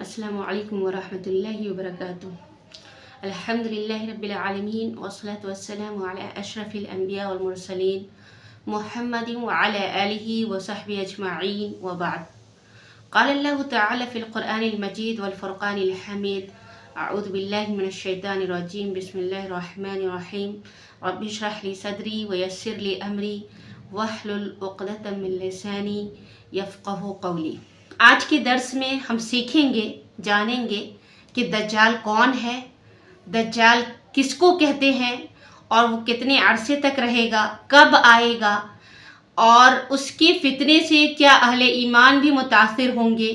السلام علیکم ورحمۃ اللہ وبرکاتہ۔ الحمدللہ رب العالمین والصلاة والسلام علی اشرف الانبیاء والمرسلین محمد وعلی آلہ وصحبہ اجمعین وبعد۔ قال اللہ تعالی فی القرآن المجید والفرقان الحمید، اعوذ باللہ من الشیطان الرجیم، بسم اللہ الرحمن الرحیم، رب اشرح لی صدری ویسر لی امری واحلل عقدۃ من لسانی یفقہوا قولی۔ آج کے درس میں ہم سیکھیں گے، جانیں گے کہ دجال کون ہے، دجال کس کو کہتے ہیں اور وہ کتنے عرصے تک رہے گا، کب آئے گا، اور اس کے فتنے سے کیا اہل ایمان بھی متاثر ہوں گے،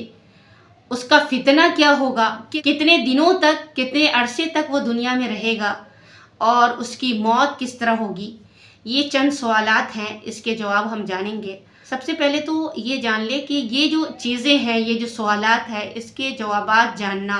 اس کا فتنہ کیا ہوگا، کتنے دنوں تک، کتنے عرصے تک وہ دنیا میں رہے گا، اور اس کی موت کس طرح ہوگی۔ یہ چند سوالات ہیں، اس کے جواب ہم جانیں گے۔ سب سے پہلے تو یہ جان لے کہ یہ جو چیزیں ہیں، یہ جو سوالات ہیں، اس کے جوابات جاننا،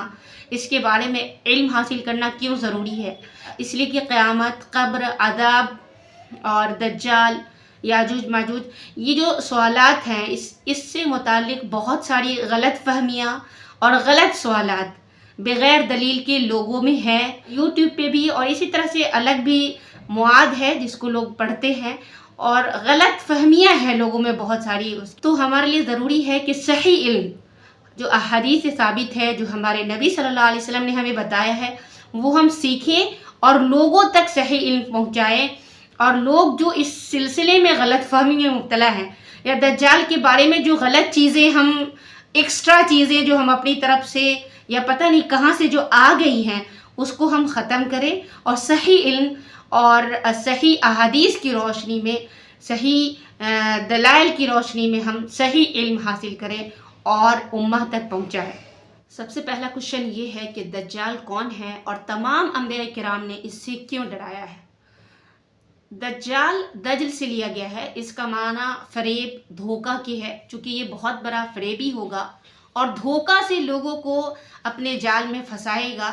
اس کے بارے میں علم حاصل کرنا کیوں ضروری ہے؟ اس لیے کہ قیامت، قبر، عذاب اور دجال، یاجوج ماجوج، یہ جو سوالات ہیں، اس سے متعلق بہت ساری غلط فہمیاں اور غلط سوالات بغیر دلیل کے لوگوں میں ہیں۔ یوٹیوب پہ بھی اور اسی طرح سے الگ بھی مواد ہے جس کو لوگ پڑھتے ہیں، اور غلط فہمیاں ہیں لوگوں میں بہت ساری۔ تو ہمارے لیے ضروری ہے کہ صحیح علم جو احادیث سے ثابت ہے، جو ہمارے نبی صلی اللہ علیہ وسلم نے ہمیں بتایا ہے، وہ ہم سیکھیں اور لوگوں تک صحیح علم پہنچائیں۔ اور لوگ جو اس سلسلے میں غلط فہمی میں مبتلا ہیں، یا دجال کے بارے میں جو غلط چیزیں، ہم ایکسٹرا چیزیں جو ہم اپنی طرف سے یا پتہ نہیں کہاں سے جو آ گئی ہیں، اس کو ہم ختم کریں اور صحیح علم اور صحیح احادیث کی روشنی میں، صحیح دلائل کی روشنی میں ہم صحیح علم حاصل کریں اور امہ تک پہنچائیں۔ سب سے پہلا کوشچن یہ ہے کہ دجال کون ہے اور تمام انبیاء کرام نے اس سے کیوں ڈرایا ہے؟ دجال دجل سے لیا گیا ہے، اس کا معنی فریب، دھوکہ کی ہے، چونکہ یہ بہت بڑا فریبی ہوگا اور دھوکہ سے لوگوں کو اپنے جال میں پھنسائے گا،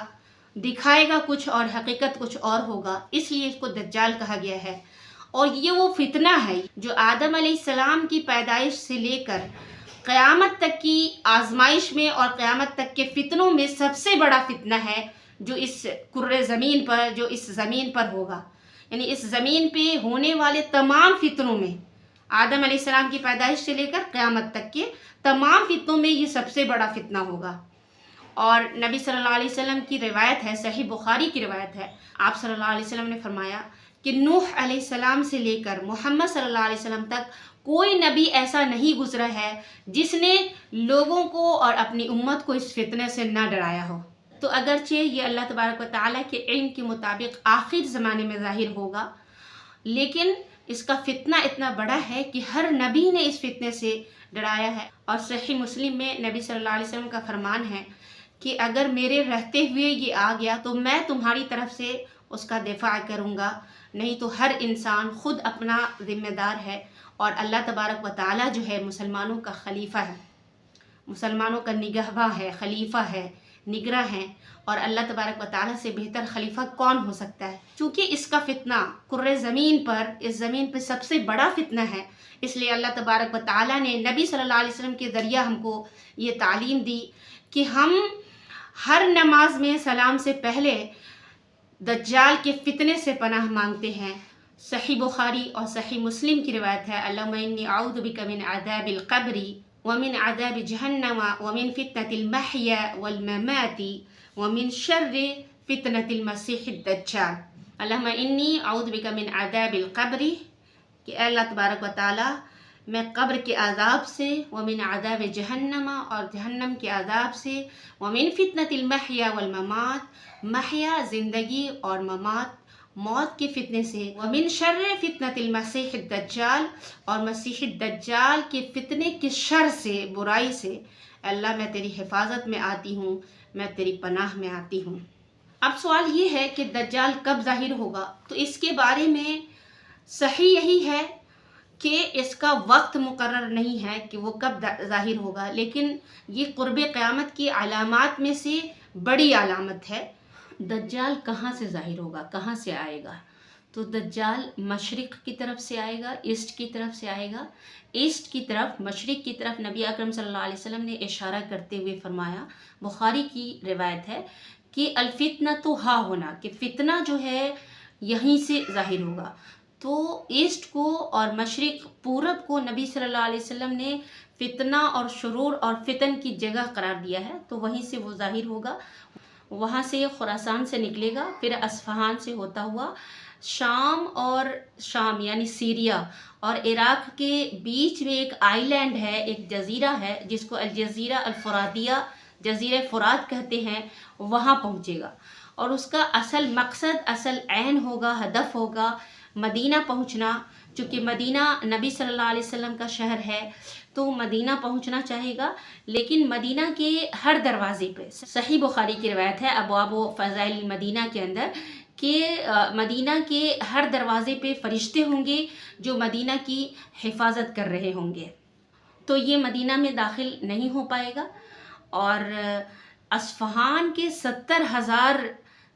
دکھائے گا کچھ اور حقیقت کچھ اور ہوگا، اس لیے اس کو دجال کہا گیا ہے۔ اور یہ وہ فتنہ ہے جو آدم علیہ السلام کی پیدائش سے لے کر قیامت تک کی آزمائش میں اور قیامت تک کے فتنوں میں سب سے بڑا فتنہ ہے، جو اس کرۂ زمین پر، جو اس زمین پر ہوگا۔ یعنی اس زمین پہ ہونے والے تمام فتنوں میں، آدم علیہ السلام کی پیدائش سے لے کر قیامت تک کے تمام فتنوں میں یہ سب سے بڑا فتنہ ہوگا۔ اور نبی صلی اللہ علیہ وسلم کی روایت ہے، صحیح بخاری کی روایت ہے، آپ صلی اللہ علیہ وسلم نے فرمایا کہ نوح علیہ السلام سے لے کر محمد صلی اللہ علیہ وسلم تک کوئی نبی ایسا نہیں گزرا ہے جس نے لوگوں کو اور اپنی امت کو اس فتنے سے نہ ڈرایا ہو۔ تو اگرچہ یہ اللہ تبارک و تعالیٰ کے علم کے مطابق آخر زمانے میں ظاہر ہوگا، لیکن اس کا فتنہ اتنا بڑا ہے کہ ہر نبی نے اس فتنے سے ڈرایا ہے۔ اور صحیح مسلم میں نبی صلی اللہ علیہ وسلم کا فرمان ہے کہ اگر میرے رہتے ہوئے یہ آ گیا تو میں تمہاری طرف سے اس کا دفاع کروں گا، نہیں تو ہر انسان خود اپنا ذمہ دار ہے، اور اللہ تبارک و تعالیٰ جو ہے مسلمانوں کا خلیفہ ہے، مسلمانوں کا نگہباں ہے، خلیفہ ہے، نگراں ہے، اور اللہ تبارک و تعالیٰ سے بہتر خلیفہ کون ہو سکتا ہے؟ چونکہ اس کا فتنہ کرۂ زمین پر، اس زمین پہ سب سے بڑا فتنہ ہے، اس لیے اللہ تبارک و تعالیٰ نے نبی صلی اللہ علیہ وسلم کے ذریعہ ہم کو یہ تعلیم دی کہ ہم ہر نماز میں سلام سے پہلے دجال کے فتنے سے پناہ مانگتے ہیں۔ صحیح بخاری اور صحیح مسلم کی روایت ہے، اللہم انی اعوذ بک من عذاب القبر ومن عذاب جہنم ومن فتنة المحیا والممات ومن شر فتنة المسیح الدجال۔ اللہم انی اعوذ بک من عذاب القبر، کہ اے اللہ تبارک و تعالی میں قبر کے عذاب سے، ومن عذاب جہنم اور جہنم کے عذاب سے، ومن فتنة المحیا والممات، محیا زندگی اور ممات موت کے فتنے سے، ومن شر فتنة المسیح الدجال اور مسیح الدجال کے فتنے کے شر سے، برائی سے، اللہ میں تیری حفاظت میں آتی ہوں، میں تیری پناہ میں آتی ہوں۔ اب سوال یہ ہے کہ دجال کب ظاہر ہوگا؟ تو اس کے بارے میں صحیح یہی ہے کہ اس کا وقت مقرر نہیں ہے کہ وہ کب ظاہر ہوگا، لیکن یہ قرب قیامت کی علامات میں سے بڑی علامت ہے۔ دجال کہاں سے ظاہر ہوگا، کہاں سے آئے گا؟ تو دجال مشرق کی طرف سے آئے گا، ایسٹ کی طرف سے آئے گا. ایسٹ کی طرف، مشرق کی طرف نبی اکرم صلی اللہ علیہ وسلم نے اشارہ کرتے ہوئے فرمایا، بخاری کی روایت ہے کہ الفتنۃ ہا ہونا، کہ فتنہ جو ہے یہیں سے ظاہر ہوگا. تو ایسٹ کو اور مشرق پورب کو نبی صلی اللہ علیہ وسلم نے فتنہ اور شرور اور فتن کی جگہ قرار دیا ہے، تو وہیں سے وہ ظاہر ہوگا. وہاں سے خراسان سے نکلے گا، پھر اصفہان سے ہوتا ہوا شام یعنی سیریا اور عراق کے بیچ میں ایک آئی لینڈ ہے، ایک جزیرہ ہے جس کو الجزیرہ الفرادیہ، جزیرہ فرات کہتے ہیں، وہاں پہنچے گا. اور اس کا اصل مقصد، اصل عین ہوگا، ہدف ہوگا مدینہ پہنچنا. چونکہ مدینہ نبی صلی اللہ علیہ وسلم کا شہر ہے، تو مدینہ پہنچنا چاہے گا، لیکن مدینہ کے ہر دروازے پہ، صحیح بخاری کی روایت ہے ابواب و فضائل المدینہ کے اندر، کہ مدینہ کے ہر دروازے پہ فرشتے ہوں گے جو مدینہ کی حفاظت کر رہے ہوں گے. تو یہ مدینہ میں داخل نہیں ہو پائے گا. اور اصفہان کے 70,000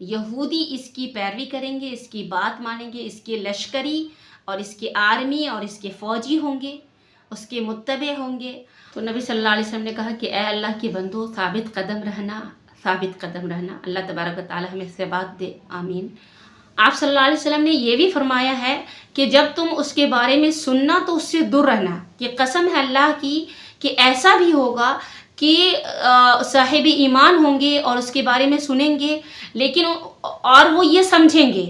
یہودی اس کی پیروی کریں گے، اس کی بات مانیں گے، اس کے لشکری اور اس کے آرمی اور اس کے فوجی ہوں گے، اس کے متبع ہوں گے. تو نبی صلی اللہ علیہ وسلم نے کہا کہ اے اللہ کے بندو، ثابت قدم رہنا، ثابت قدم رہنا. اللہ تبارک و تعالی ہمیں ثبات دے، آمین. آپ صلی اللہ علیہ وسلم نے یہ بھی فرمایا ہے کہ جب تم اس کے بارے میں سننا تو اس سے دور رہنا، کہ قسم ہے اللہ کی کہ ایسا بھی ہوگا کہ صاحب ایمان ہوں گے اور اس کے بارے میں سنیں گے، لیکن اور وہ یہ سمجھیں گے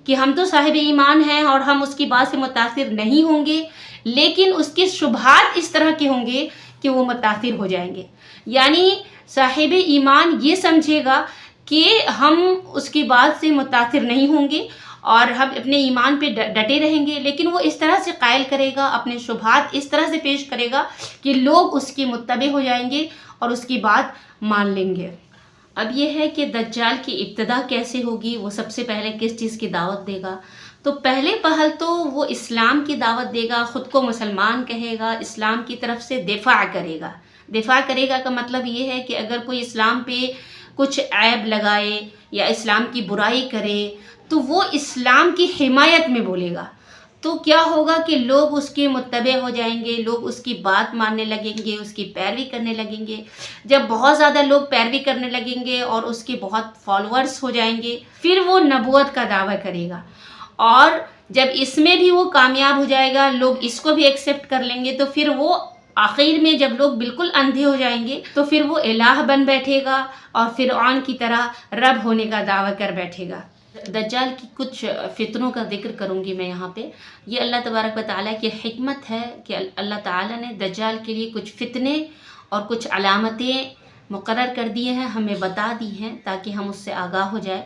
کہ ہم تو صاحب ایمان ہیں اور ہم اس کی بات سے متاثر نہیں ہوں گے، لیکن اس کے شبہات اس طرح کے ہوں گے کہ وہ متاثر ہو جائیں گے. یعنی صاحب ایمان یہ سمجھے گا کہ ہم اس کی بات سے متاثر نہیں ہوں گے اور ہم اپنے ایمان پہ ڈٹے رہیں گے، لیکن وہ اس طرح سے قائل کرے گا، اپنے شبہات اس طرح سے پیش کرے گا کہ لوگ اس کے متبع ہو جائیں گے اور اس کی بات مان لیں گے. اب یہ ہے کہ دجال کی ابتدا کیسے ہوگی، وہ سب سے پہلے کس چیز کی دعوت دے گا. تو پہلے پہل تو وہ اسلام کی دعوت دے گا، خود کو مسلمان کہے گا، اسلام کی طرف سے دفاع کرے گا. دفاع کرے گا کا مطلب یہ ہے کہ اگر کوئی اسلام پہ کچھ عیب لگائے یا اسلام کی برائی کرے تو وہ اسلام کی حمایت میں بولے گا. تو کیا ہوگا کہ لوگ اس کے متبع ہو جائیں گے، لوگ اس کی بات ماننے لگیں گے، اس کی پیروی کرنے لگیں گے. جب بہت زیادہ لوگ پیروی کرنے لگیں گے اور اس کے بہت فالوورز ہو جائیں گے، پھر وہ نبوت کا دعویٰ کرے گا. اور جب اس میں بھی وہ کامیاب ہو جائے گا، لوگ اس کو بھی ایکسیپٹ کر لیں گے، تو پھر وہ آخر میں جب لوگ بالکل اندھے ہو جائیں گے تو پھر وہ الہ بن بیٹھے گا اور فرعون کی طرح رب ہونے کا دعویٰ کر بیٹھے گا. دجال کی کچھ فتنوں کا ذکر کروں گی میں یہاں پہ. یہ اللہ تبارک و تعالیٰ کی حکمت ہے کہ اللہ تعالیٰ نے دجال کے لیے کچھ فتنے اور کچھ علامتیں مقرر کر دیے ہیں، ہمیں بتا دی ہیں تاکہ ہم اس سے آگاہ ہو جائے.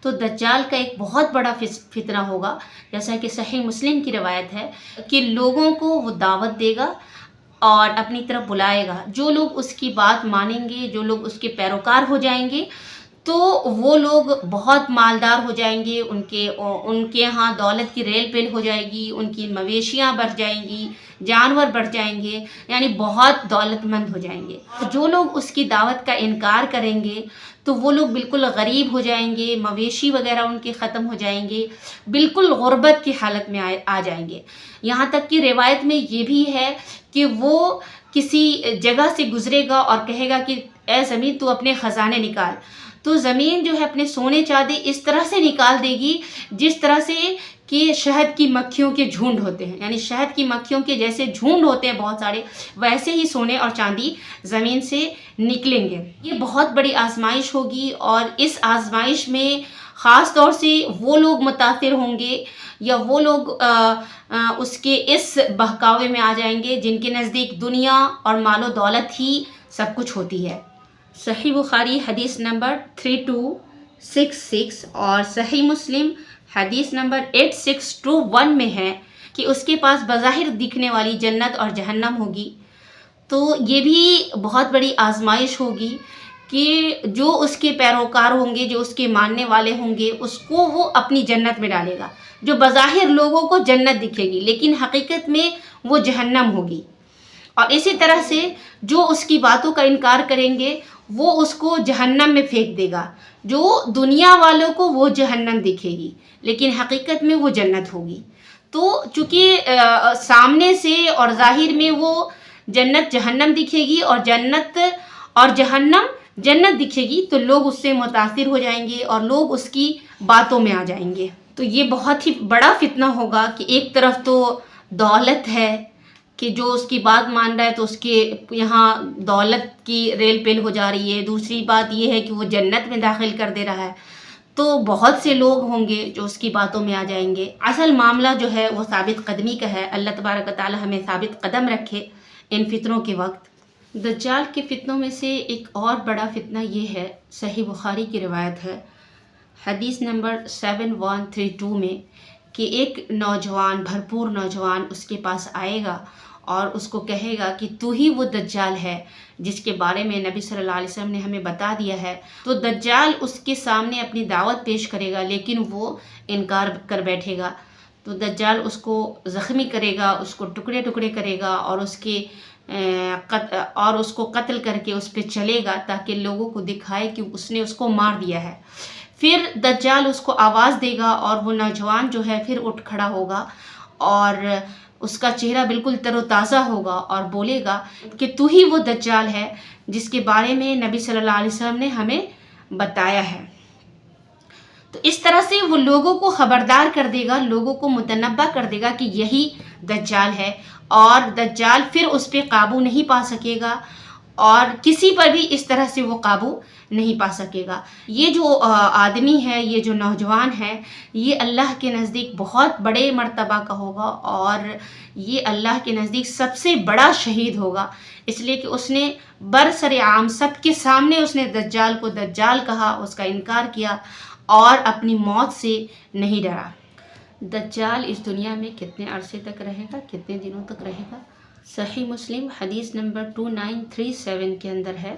تو دجال کا ایک بہت بڑا فتنہ ہوگا، جیسا کہ صحیح مسلم کی روایت ہے کہ لوگوں کو وہ دعوت دے گا اور اپنی طرف بلائے گا. جو لوگ اس کی بات مانیں گے، جو لوگ اس کے پیروکار ہو جائیں گے، تو وہ لوگ بہت مالدار ہو جائیں گے، ان کے ہاں دولت کی ریل پیل ہو جائے گی، ان کی مویشیاں بڑھ جائیں گی، جانور بڑھ جائیں گے، یعنی بہت دولت مند ہو جائیں گے. جو لوگ اس کی دعوت کا انکار کریں گے تو وہ لوگ بالکل غریب ہو جائیں گے، مویشی وغیرہ ان کے ختم ہو جائیں گے، بالکل غربت کی حالت میں آ جائیں گے. یہاں تک کہ روایت میں یہ بھی ہے کہ وہ کسی جگہ سے گزرے گا اور کہے گا کہ اے زمین تو اپنے خزانے نکال. تو زمین جو ہے اپنے سونے چاندی اس طرح سے نکال دے گی جس طرح سے کہ شہد کی مکھیوں کے جھنڈ ہوتے ہیں، یعنی شہد کی مکھیوں کے جیسے جھنڈ ہوتے ہیں بہت سارے، ویسے ہی سونے اور چاندی زمین سے نکلیں گے. یہ بہت بڑی آزمائش ہوگی اور اس آزمائش میں خاص طور سے وہ لوگ متاثر ہوں گے یا وہ لوگ اس کے اس بہکاوے میں آ جائیں گے جن کے نزدیک دنیا اور مال و دولت ہی سب کچھ ہوتی ہے. صحیح بخاری حدیث نمبر 3266 اور صحیح مسلم حدیث نمبر 8621 میں ہے کہ اس کے پاس بظاہر دکھنے والی جنت اور جہنم ہوگی. تو یہ بھی بہت بڑی آزمائش ہوگی کہ جو اس کے پیروکار ہوں گے، جو اس کے ماننے والے ہوں گے، اس کو وہ اپنی جنت میں ڈالے گا. جو بظاہر لوگوں کو جنت دکھے گی لیکن حقیقت میں وہ جہنم ہوگی. اور اسی طرح سے جو اس کی باتوں کا انکار کریں گے وہ اس کو جہنم میں پھینک دے گا. جو دنیا والوں کو وہ جہنم دکھے گی لیکن حقیقت میں وہ جنت ہوگی. تو چونکہ سامنے سے اور ظاہر میں وہ جنت جہنم دکھے گی اور جنت اور جہنم جنت دکھے گی تو لوگ اس سے متاثر ہو جائیں گے اور لوگ اس کی باتوں میں آ جائیں گے. تو یہ بہت ہی بڑا فتنہ ہوگا کہ ایک طرف تو دولت ہے کہ جو اس کی بات مان رہا ہے تو اس کے یہاں دولت کی ریل پیل ہو جا رہی ہے. دوسری بات یہ ہے کہ وہ جنت میں داخل کر دے رہا ہے. تو بہت سے لوگ ہوں گے جو اس کی باتوں میں آ جائیں گے. اصل معاملہ جو ہے وہ ثابت قدمی کا ہے. اللہ تبارک و تعالی ہمیں ثابت قدم رکھے ان فتنوں کے وقت. دجال کے فتنوں میں سے ایک اور بڑا فتنہ یہ ہے، صحیح بخاری کی روایت ہے حدیث نمبر 7132 میں، کہ ایک نوجوان، بھرپور نوجوان اس کے پاس آئے گا اور اس کو کہے گا کہ تو ہی وہ دجال ہے جس کے بارے میں نبی صلی اللہ علیہ وسلم نے ہمیں بتا دیا ہے. تو دجال اس کے سامنے اپنی دعوت پیش کرے گا لیکن وہ انکار کر بیٹھے گا. تو دجال اس کو زخمی کرے گا، اس کو ٹکڑے ٹکڑے کرے گا اور اس کو قتل کر کے اس پہ چلے گا تاکہ لوگوں کو دکھائے کہ اس نے اس کو مار دیا ہے. پھر دجال اس کو آواز دے گا اور وہ نوجوان جو ہے پھر اٹھ کھڑا ہوگا اور اس کا چہرہ بالکل تر و تازہ ہوگا اور بولے گا کہ تو ہی وہ دجال ہے جس کے بارے میں نبی صلی اللہ علیہ وسلم نے ہمیں بتایا ہے. تو اس طرح سے وہ لوگوں کو خبردار کر دے گا، لوگوں کو متنبہ کر دے گا کہ یہی دجال ہے اور دجال پھر اس پہ قابو نہیں پا سکے گا اور کسی پر بھی اس طرح سے وہ قابو نہیں پا سکے گا. یہ جو آدمی ہے، یہ جو نوجوان ہے، یہ اللہ کے نزدیک بہت بڑے مرتبہ کا ہوگا اور یہ اللہ کے نزدیک سب سے بڑا شہید ہوگا، اس لیے کہ اس نے برسر عام سب کے سامنے اس نے دجال کو دجال کہا، اس کا انکار کیا اور اپنی موت سے نہیں ڈرا. دجال اس دنیا میں کتنے عرصے تک رہے گا، کتنے دنوں تک رہے گا؟ صحیح مسلم حدیث نمبر 2937 کے اندر ہے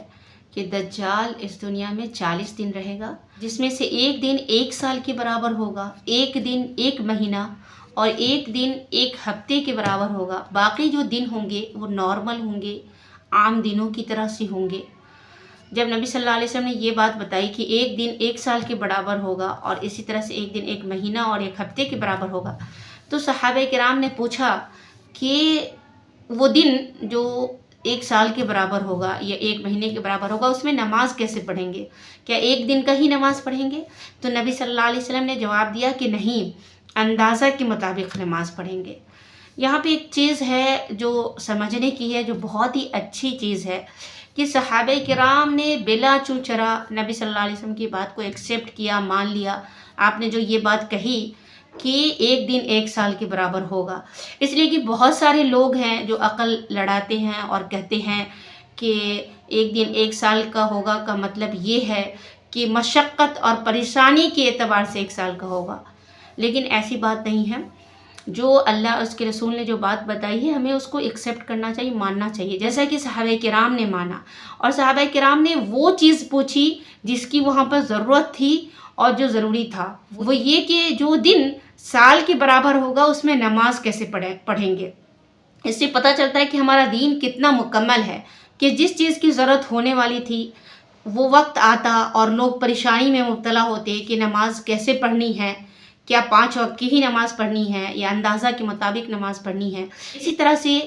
کہ دجال اس دنیا میں 40 دن رہے گا، جس میں سے ایک دن 1 سال کے برابر ہوگا، ایک دن 1 مہینہ اور ایک دن 1 ہفتے کے برابر ہوگا. باقی جو دن ہوں گے وہ نارمل ہوں گے، عام دنوں کی طرح سے ہوں گے. جب نبی صلی اللہ علیہ وسلم نے یہ بات بتائی کہ ایک دن 1 سال کے برابر ہوگا اور اسی طرح سے ایک دن 1 مہینہ اور 1 ہفتے کے برابر ہوگا، تو صحابہ کرام نے پوچھا کہ وہ دن جو 1 سال کے برابر ہوگا یا 1 مہینے کے برابر ہوگا اس میں نماز کیسے پڑھیں گے؟ کیا ایک دن کا ہی نماز پڑھیں گے؟ تو نبی صلی اللہ علیہ وسلم نے جواب دیا کہ نہیں، اندازہ کے مطابق نماز پڑھیں گے. یہاں پہ ایک چیز ہے جو سمجھنے کی ہے، جو بہت ہی اچھی چیز ہے کہ صحابہ کرام نے بلا چوچرا نبی صلی اللہ علیہ وسلم کی بات کو ایکسیپٹ کیا، مان لیا. آپ نے جو یہ بات کہی کہ ایک دن 1 سال کے برابر ہوگا، اس لیے کہ بہت سارے لوگ ہیں جو عقل لڑاتے ہیں اور کہتے ہیں کہ ایک دن 1 سال کا ہوگا کا مطلب یہ ہے کہ مشقت اور پریشانی کے اعتبار سے 1 سال کا ہوگا، لیکن ایسی بات نہیں ہے. جو اللہ اس کے رسول نے جو بات بتائی ہے ہمیں اس کو ایکسیپٹ کرنا چاہیے، ماننا چاہیے، جیسا کہ صحابہ کرام نے مانا. اور صحابہ کرام نے وہ چیز پوچھی جس کی وہاں پر ضرورت تھی اور جو ضروری تھا، وہ یہ کہ جو دن سال کے برابر ہوگا اس میں نماز کیسے پڑھیں گے. اس سے پتہ چلتا ہے کہ ہمارا دین کتنا مکمل ہے کہ جس چیز کی ضرورت ہونے والی تھی وہ وقت آتا اور لوگ پریشانی میں مبتلا ہوتے کہ نماز کیسے پڑھنی ہے، کیا 5 وقت کی ہی نماز پڑھنی ہے یا اندازہ کے مطابق نماز پڑھنی ہے. اسی طرح سے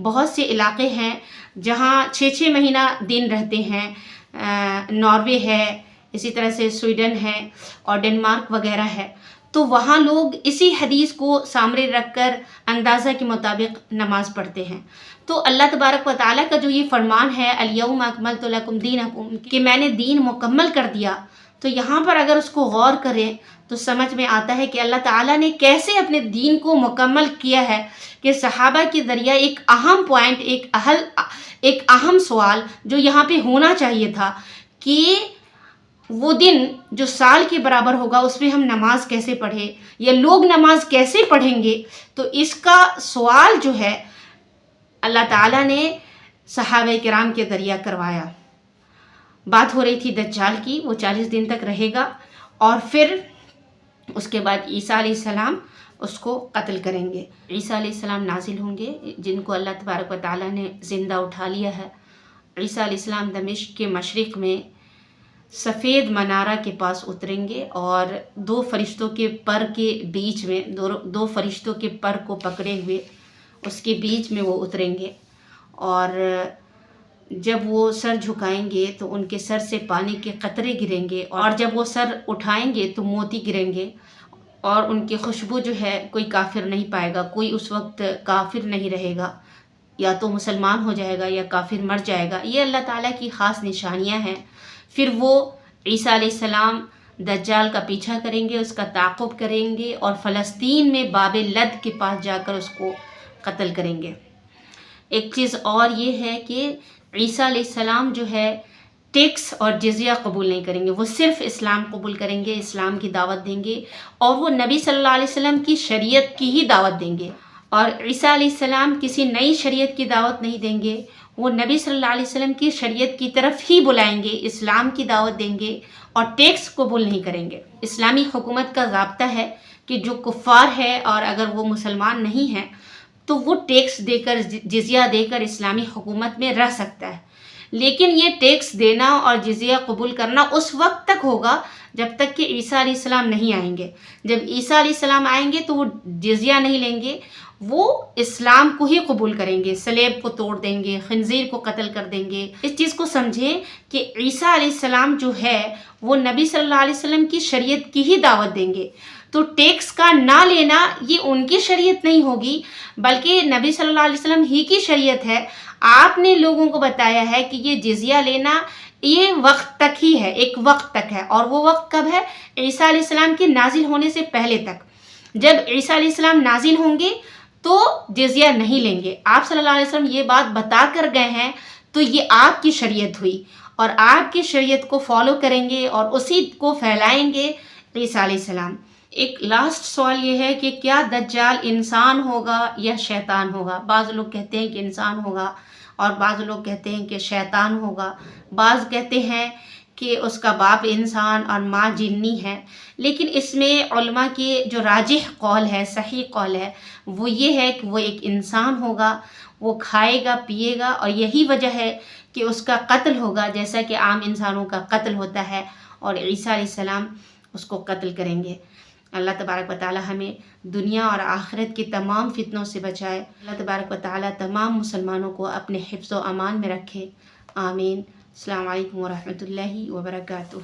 بہت سے علاقے ہیں جہاں 6 مہینہ دن رہتے ہیں، ناروے ہے، اسی طرح سے سویڈن ہے اور ڈنمارک وغیرہ ہے. تو وہاں لوگ اسی حدیث کو سامنے رکھ کر اندازہ کے مطابق نماز پڑھتے ہیں. تو اللہ تبارک و تعالیٰ کا جو یہ فرمان ہے الیوم اکملت لکم دینکم، کہ میں نے دین مکمل کر دیا، تو یہاں پر اگر اس کو غور کریں تو سمجھ میں آتا ہے کہ اللہ تعالیٰ نے کیسے اپنے دین کو مکمل کیا ہے کہ صحابہ کے ذریعہ ایک اہم پوائنٹ، ایک اہم سوال جو یہاں پہ ہونا چاہیے تھا کہ وہ دن جو سال کے برابر ہوگا اس میں ہم نماز کیسے پڑھیں یا لوگ نماز کیسے پڑھیں گے. تو اس کا سوال جو ہے اللہ تعالیٰ نے صحابہ کرام کے ذریعہ کروایا. بات ہو رہی تھی دجال کی، وہ 40 دن تک رہے گا اور پھر اس کے بعد عیسیٰ علیہ السلام اس کو قتل کریں گے. عیسیٰ علیہ السلام نازل ہوں گے جن کو اللہ تبارک و تعالیٰ نے زندہ اٹھا لیا ہے عیسیٰ علیہ السلام دمشق کے مشرق میں سفید منارہ کے پاس اتریں گے اور دو فرشتوں کے پر کے بیچ میں دو فرشتوں کے پر کو پکڑے ہوئے اس کے بیچ میں وہ اتریں گے، اور جب وہ سر جھکائیں گے تو ان کے سر سے پانی کے قطرے گریں گے، اور جب وہ سر اٹھائیں گے تو موتی گریں گے، اور ان کی خوشبو جو ہے کوئی کافر نہیں پائے گا، کوئی اس وقت کافر نہیں رہے گا، یا تو مسلمان ہو جائے گا یا کافر مر جائے گا۔ یہ اللہ تعالیٰ کی خاص نشانیاں ہیں۔ پھر وہ عیسیٰ علیہ السلام دجال کا پیچھا کریں گے، اس کا تعاقب کریں گے، اور فلسطین میں باب لد کے پاس جا کر اس کو قتل کریں گے۔ ایک چیز اور یہ ہے کہ عیسیٰ علیہ السلام جو ہے ٹیکس اور جزیہ قبول نہیں کریں گے، وہ صرف اسلام قبول کریں گے، اسلام کی دعوت دیں گے، اور وہ نبی صلی اللہ علیہ وسلم کی شریعت کی ہی دعوت دیں گے۔ اور عیسیٰ علیہ السلام کسی نئی شریعت کی دعوت نہیں دیں گے، وہ نبی صلی اللہ علیہ وسلم کی شریعت کی طرف ہی بلائیں گے، اسلام کی دعوت دیں گے، اور ٹیکس قبول نہیں کریں گے۔ اسلامی حکومت کا ضابطہ ہے کہ جو کفار ہے اور اگر وہ مسلمان نہیں ہے تو وہ ٹیکس دے کر، جزیہ دے کر اسلامی حکومت میں رہ سکتا ہے، لیکن یہ ٹیکس دینا اور جزیہ قبول کرنا اس وقت تک ہوگا جب تک کہ عیسیٰ علیہ السلام نہیں آئیں گے۔ جب عیسیٰ علیہ السلام آئیں گے تو وہ جزیہ نہیں لیں گے، وہ اسلام کو ہی قبول کریں گے، صلیب کو توڑ دیں گے، خنزیر کو قتل کر دیں گے۔ اس چیز کو سمجھیں کہ عیسیٰ علیہ السلام جو ہے وہ نبی صلی اللہ علیہ وسلم کی شریعت کی ہی دعوت دیں گے، تو ٹیکس کا نہ لینا یہ ان کی شریعت نہیں ہوگی، بلکہ نبی صلی اللہ علیہ وسلم ہی کی شریعت ہے۔ آپ نے لوگوں کو بتایا ہے کہ یہ جزیہ لینا یہ وقت تک ہی ہے، ایک وقت تک ہے، اور وہ وقت کب ہے؟ عیسیٰ علیہ السلام کے نازل ہونے سے پہلے تک۔ جب عیسیٰ علیہ السلام نازل ہوں گے تو جزیہ نہیں لیں گے۔ آپ صلی اللہ علیہ وسلم یہ بات بتا کر گئے ہیں، تو یہ آپ کی شریعت ہوئی، اور آپ کی شریعت کو فالو کریں گے اور اسی کو پھیلائیں گے عیسیٰ علیہ السلام۔ ایک لاسٹ سوال یہ ہے کہ کیا دجال انسان ہوگا یا شیطان ہوگا؟ بعض لوگ کہتے ہیں کہ انسان ہوگا، اور بعض لوگ کہتے ہیں کہ شیطان ہوگا، بعض کہتے ہیں کہ اس کا باپ انسان اور ماں جنی ہے، لیکن اس میں علماء کی جو راجح قول ہے، صحیح قول ہے، وہ یہ ہے کہ وہ ایک انسان ہوگا، وہ کھائے گا پیے گا، اور یہی وجہ ہے کہ اس کا قتل ہوگا جیسا کہ عام انسانوں کا قتل ہوتا ہے، اور عیسیٰ علیہ السلام اس کو قتل کریں گے۔ اللہ تبارک و تعالی ہمیں دنیا اور آخرت کے تمام فتنوں سے بچائے۔ اللہ تبارک و تعالی تمام مسلمانوں کو اپنے حفظ و امان میں رکھے، آمین۔ السلام علیکم ورحمۃ اللہ وبرکاتہ۔